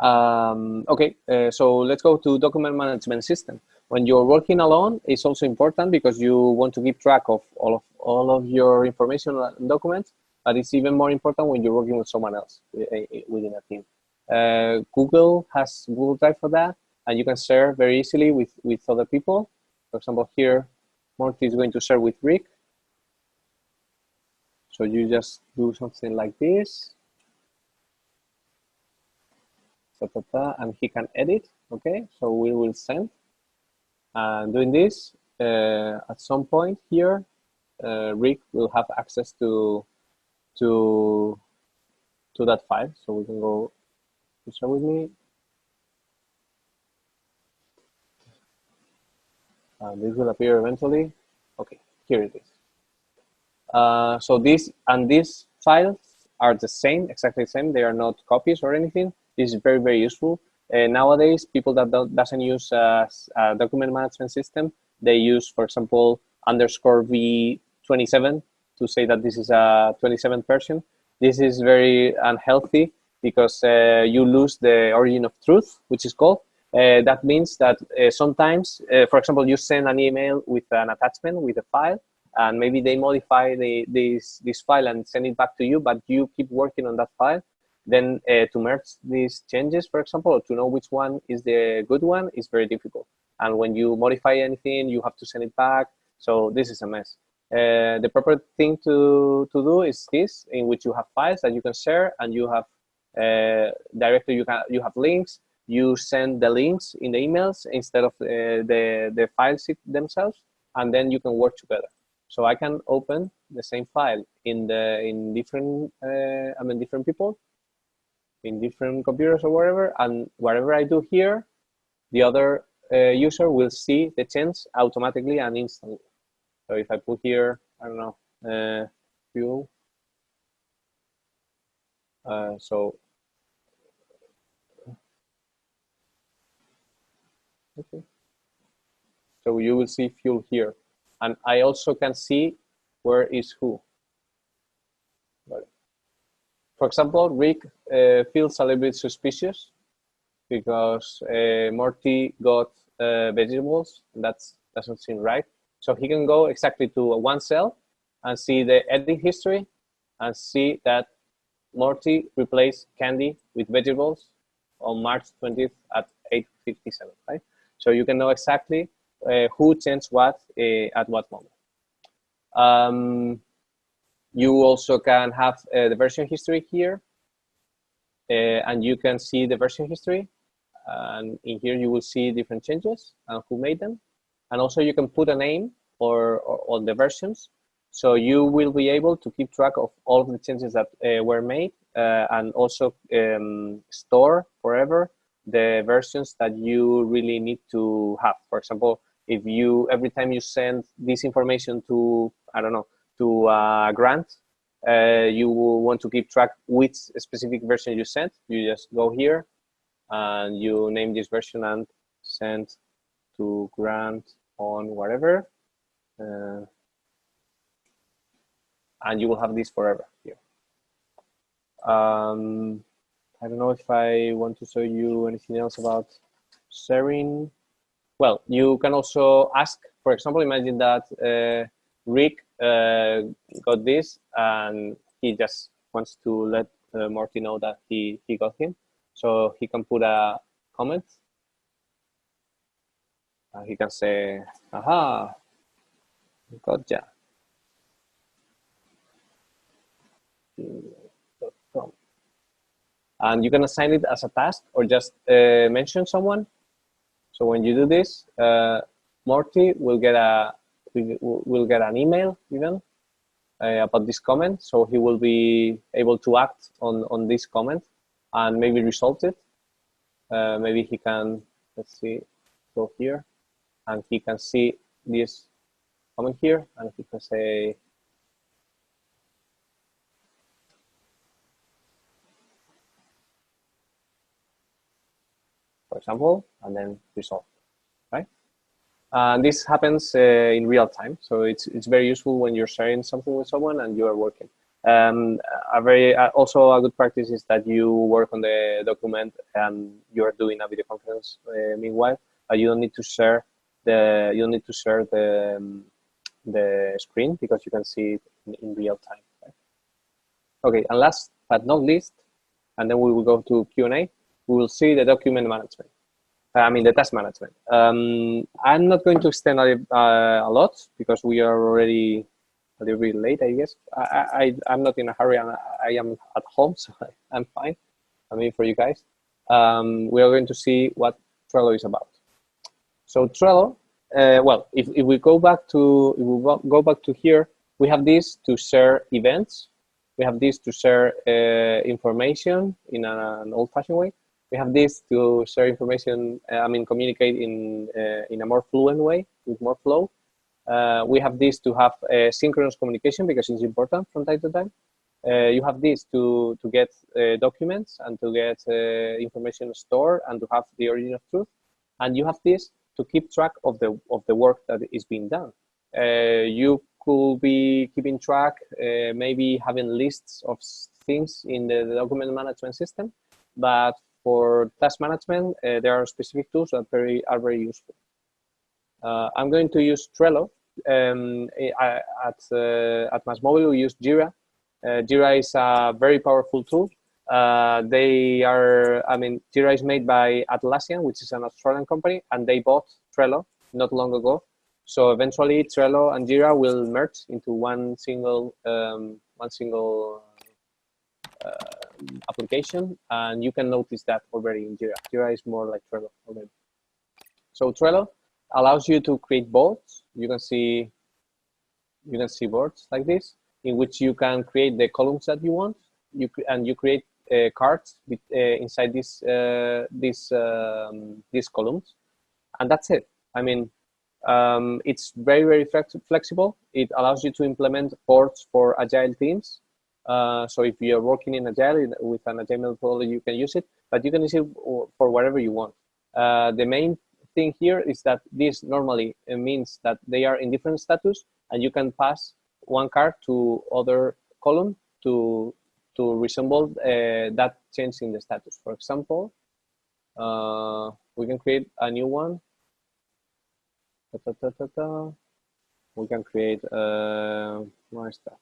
Okay, so let's go to document management system. When you're working alone, it's also important, because you want to keep track of all of your information and documents, but it's even more important when you're working with someone else within a team. Google has Google Drive for that, and you can share very easily with other people. For example, here, Morty is going to share with Rick. So you just do something like this. And he can edit. Okay, so we will send. And doing this, at some point here, Rick will have access to that file. So we can go to share with me. And this will appear eventually. Okay, here it is. So this and these files are the same, exactly the same. They are not copies or anything. This is very, very useful. Nowadays, people that doesn't use a document management system, they use, for example, _v27 to say that this is a 27th version. This is very unhealthy, because you lose the origin of truth, which is called. That means that sometimes, for example, you send an email with an attachment with a file, and maybe they modify this file and send it back to you, but you keep working on that file. Then to merge these changes, for example, or to know which one is the good one, is very difficult. And when you modify anything, you have to send it back. So this is a mess. The proper thing to do is this, in which you have files that you can share, and you have directly you have links. You send the links in the emails instead of the files themselves, and then you can work together. So I can open the same file in different different people, in different computers or whatever, and whatever I do here, the other user will see the change automatically and instantly. So if I put here, I don't know, fuel. Okay. So you will see fuel here, and I also can see where is who. For example, Rick feels a little bit suspicious because Morty got vegetables. That doesn't seem right. So he can go exactly to one cell and see the edit history and see that Morty replaced candy with vegetables on March 20th at 8:57, right? So you can know exactly who changed what at what moment. You also can have the version history here, and you can see the version history. And in here you will see different changes and who made them. And also you can put a name or on the versions. So you will be able to keep track of all of the changes that were made and also store forever the versions that you really need to have. For example, if you, every time you send this information to, I don't know, to Grant, you will want to keep track which specific version you sent. You just go here and you name this version and send to Grant on whatever. And you will have this forever here. I don't know if I want to show you anything else about sharing. Well, you can also ask, for example, imagine that Rick got this and he just wants to let Morty know that he got him. So he can put a comment. He can say, aha, gotcha. And you can assign it as a task or just mention someone. So when you do this, Morty will get an email even about this comment. So he will be able to act on this comment and maybe resolve it. Maybe he can, let's see, go here and he can see this comment here and he can say, for example, and then resolve, right? And this happens in real time. So it's very useful when you're sharing something with someone and you are working. Also a good practice is that you work on the document and you are doing a video conference meanwhile. You don't need to share the screen because you can see it in real time. Right? Okay, and last but not least, and then we will go to Q&A. We will see the document management. The task management. I'm not going to extend a lot because we are already a little bit late, I guess. I'm not in a hurry and I am at home, so I'm fine. I mean, for you guys. We are going to see what Trello is about. So Trello, well, if we go back to here, we have this to share events. We have this to share information in an old-fashioned way. We have this to share information, communicate in a more fluent way, with more flow. We have this to have synchronous communication because it's important from time to time. You have this to get documents and to get information stored and to have the origin of truth. And you have this to keep track of the work that is being done. You could be keeping track, maybe having lists of things in the document management system, but for task management, there are specific tools that are very useful. I'm going to use Trello. At MassMobile, we use Jira. Jira is a very powerful tool. Jira is made by Atlassian, which is an Australian company, and they bought Trello not long ago. So eventually, Trello and Jira will merge into one single application, and you can notice that already in Jira. Jira is more like Trello already. So Trello allows you to create boards. You can see boards like this, in which you can create the columns that you want. You create cards inside these columns, and that's it. It's very, very flexible. It allows you to implement boards for agile teams. So if you're working in Agile with an Agile methodology, you can use it, but you can use it for whatever you want. The main thing here is that this normally means that they are in different status, and you can pass one card to other column to resemble that change in the status. For example, we can create a new one. We can create more stuff.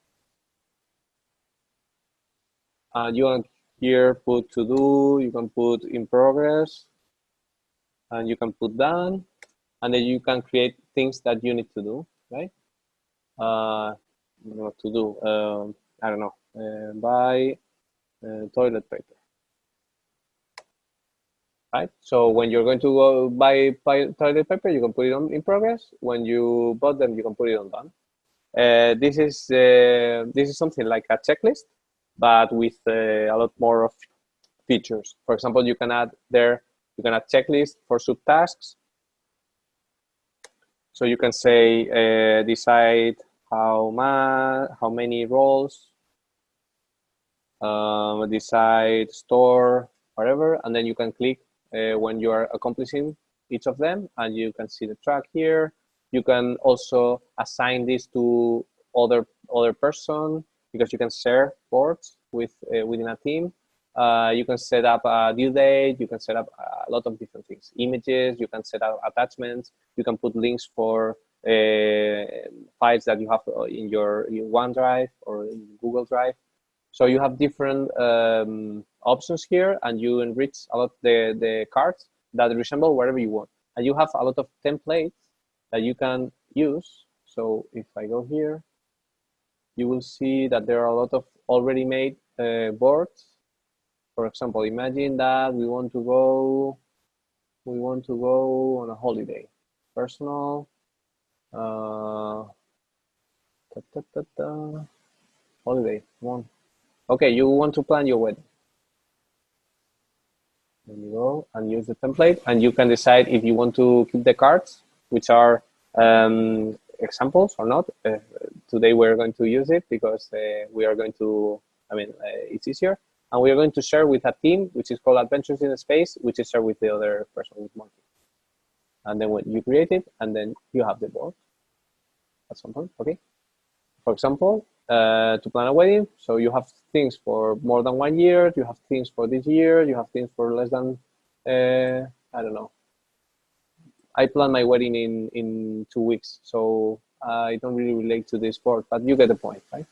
You can here put to do, you can put in progress, and you can put done, and then you can create things that you need to do, right? What to do, I don't know, buy toilet paper, right? So when you're going to go buy toilet paper, you can put it on in progress. When you bought them, you can put it on done. This is something like a checklist, but with a lot more of features. For example, you can add checklist for subtasks. So you can say decide how many roles, decide store, whatever, and then you can click when you are accomplishing each of them, and you can see the track here. You can also assign this to other person, because you can share boards within a team. You can set up a due date. You can set up a lot of different things. Images. You can set up attachments. You can put links for files that you have in your OneDrive or in Google Drive. So you have different options here, and you enrich a lot the cards that resemble wherever you want. And you have a lot of templates that you can use. So if I go here, you will see that there are a lot of already made boards. For example, imagine that we want to go on a holiday, personal, holiday, one. Okay, you want to plan your wedding. Then you go and use the template, and you can decide if you want to keep the cards, which are examples or not. Today we're going to use it because we are going to, it's easier. And we are going to share with a team, which is called Adventures in Space, which is shared with the other person with Monkey. And then when you create it, and then you have the board at some point, okay? For example, to plan a wedding, so you have things for more than 1 year, you have things for this year, you have things for less than, I don't know. I plan my wedding in 2 weeks, so I don't really relate to this board, but you get the point, right?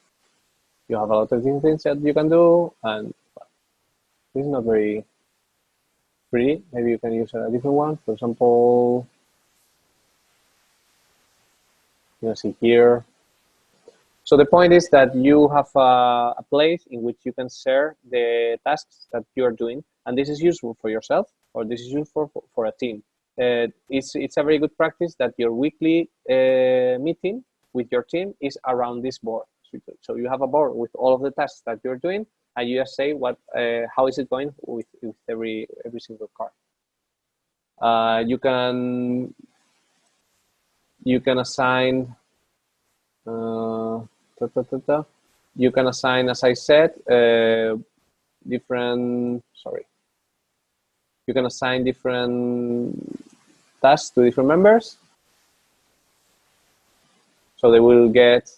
You have a lot of different things that you can do, and this is not very pretty. Maybe you can use a different one. For example, you see here. So the point is that you have a place in which you can share the tasks that you are doing, and this is useful for yourself, or this is useful for a team. It's a very good practice that your weekly meeting with your team is around this board. So you have a board with all of the tasks that you're doing, and you just say how is it going with every single card. You can assign. You can assign, as I said, different. Sorry. You can assign different tasks to different members. So they will get,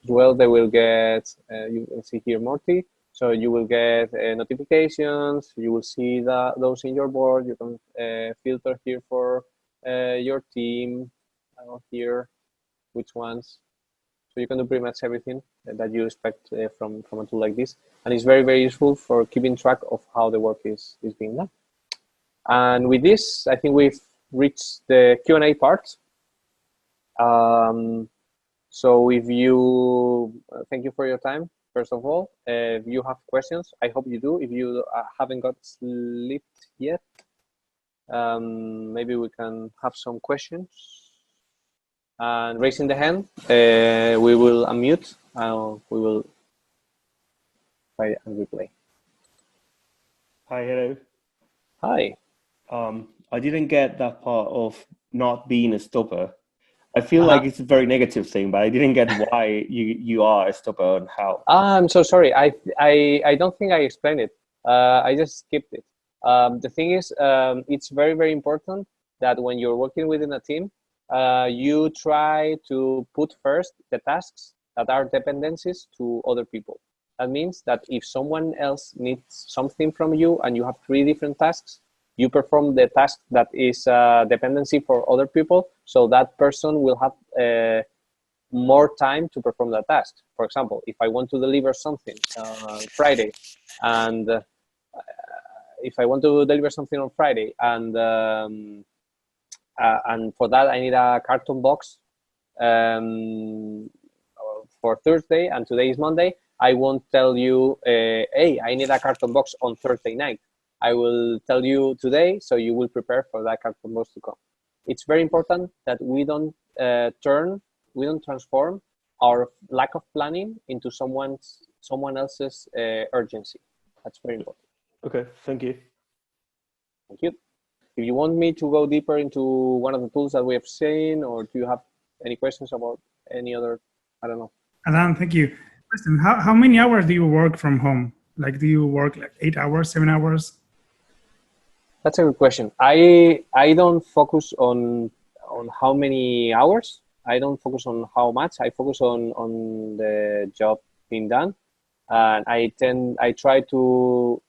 as well, they will get, you can see here Morty. So you will get notifications. You will see those in your board. You can filter here for your team. Here, which ones. So you can do pretty much everything that you expect from a tool like this. And it's very, very useful for keeping track of how the work is being done. And with this, I think we've reached the Q&A part. So if you, thank you for your time, first of all. If you have questions, I hope you do. If you haven't got sleep yet, maybe we can have some questions. And raising the hand, we will unmute and we will try and replay. Hi, hello. Hi. I didn't get that part of not being a stopper. I feel like it's a very negative thing, but I didn't get why you are a stopper and how. I'm so sorry. I don't think I explained it. I just skipped it. The thing is, it's very, very important that when you're working within a team, you try to put first the tasks that are dependencies to other people. That means that if someone else needs something from you and you have 3 different tasks, you perform the task that is a dependency for other people, so that person will have more time to perform that task. For example, if I want to deliver something Friday, and if I want to deliver something on Friday, and for that I need a carton box for Thursday, and today is Monday, I won't tell you, hey, I need a carton box on Thursday night. I will tell you today, so you will prepare for that carton box to come. It's very important that we don't transform our lack of planning into someone else's urgency. That's very important. Okay, thank you. Thank you. If you want me to go deeper into one of the tools that we have seen, or do you have any questions about any other, I don't know. Adan, thank you. Listen, how many hours do you work from home? Like, do you work like 8 hours, 7 hours? That's a good question. I don't focus on how many hours. I don't focus on how much. I focus on the job being done, and I try to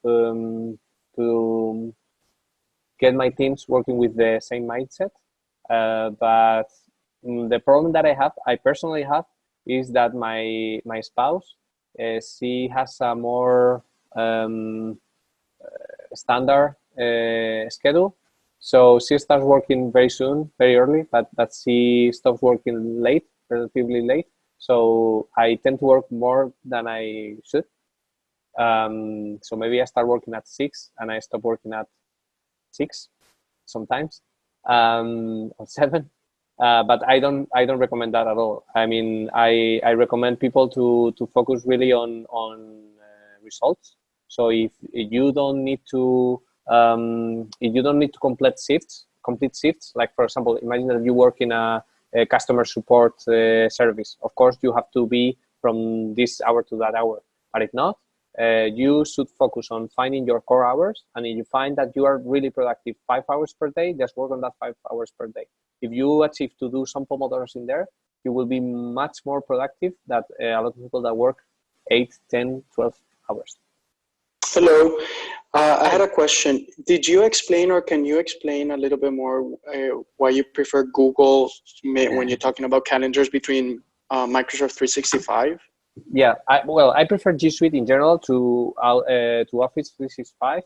get my teams working with the same mindset. But the problem that I personally have, is that my spouse, she has a more standard schedule. So she starts working very soon, very early, but she stops working late, relatively late. So I tend to work more than I should. So maybe I start working at 6 and I stop working at 6 sometimes, or 7. But I don't recommend that at all. I mean, I recommend people to focus really on results. So if you don't need to complete shifts, like for example, imagine that you work in a customer support service. Of course, you have to be from this hour to that hour. But if not, you should focus on finding your core hours. And if you find that you are really productive 5 hours per day, just work on that 5 hours per day. If you achieve to do some pomodoros in there, you will be much more productive than a lot of people that work 8, 10, 12 hours. Hello. I had a question. Did you explain, or can you explain a little bit more why you prefer Google when you're talking about calendars between Microsoft 365? Yeah, I prefer G Suite in general to Office 365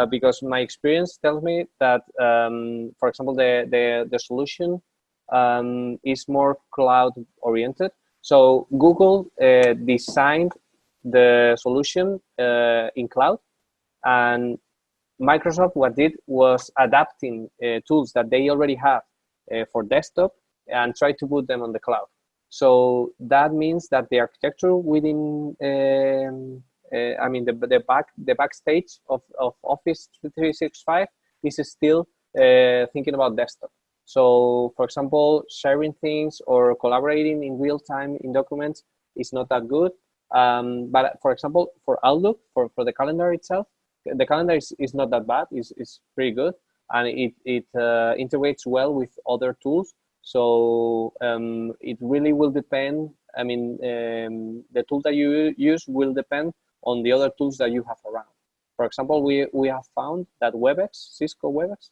because my experience tells me that, for example, the solution is more cloud oriented. So Google designed the solution in cloud, and Microsoft what did was adapting tools that they already have for desktop and try to put them on the cloud. So that means that the architecture within, I mean, the backstage of Office 365 is still thinking about desktop. So, for example, sharing things or collaborating in real time in documents is not that good. But for example, for Outlook, for the calendar itself, the calendar is not that bad. It's pretty good, and it integrates well with other tools. So it really will depend. I mean, the tool that you use will depend on the other tools that you have around. For example, we have found that WebEx, Cisco WebEx,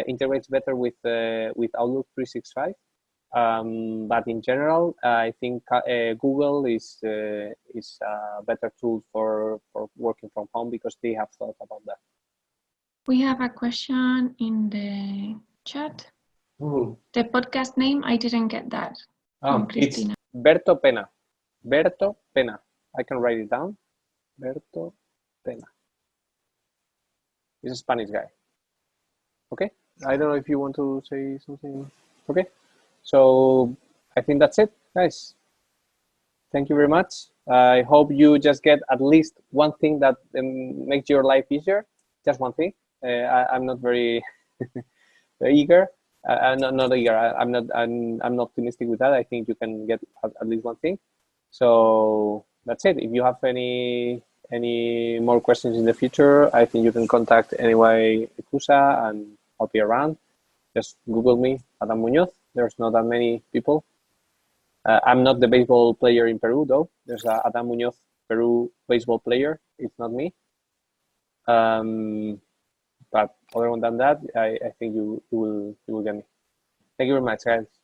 integrates better with Outlook 365. But in general, I think Google is a better tool for working from home because they have thought about that. We have a question in the chat. Ooh. The podcast name, I didn't get that. It's Berto Pena. Berto Pena. I can write it down. Berto Pena. He's a Spanish guy. Okay. I don't know if you want to say something. Okay. So I think that's it, guys. Thank you very much. I hope you just get at least one thing that makes your life easier. Just one thing. I'm not very eager. I'm not eager. I'm not optimistic with that. I think you can get at least one thing. So that's it. If you have any more questions in the future, I think you can contact anyway ECUSA, and I'll be around. Just Google me, Adán Muñoz. There's not that many people. I'm not the baseball player in Peru, though. There's a Adán Muñoz, Peru baseball player. It's not me. But other than that, I think you will get me. Thank you very much, guys.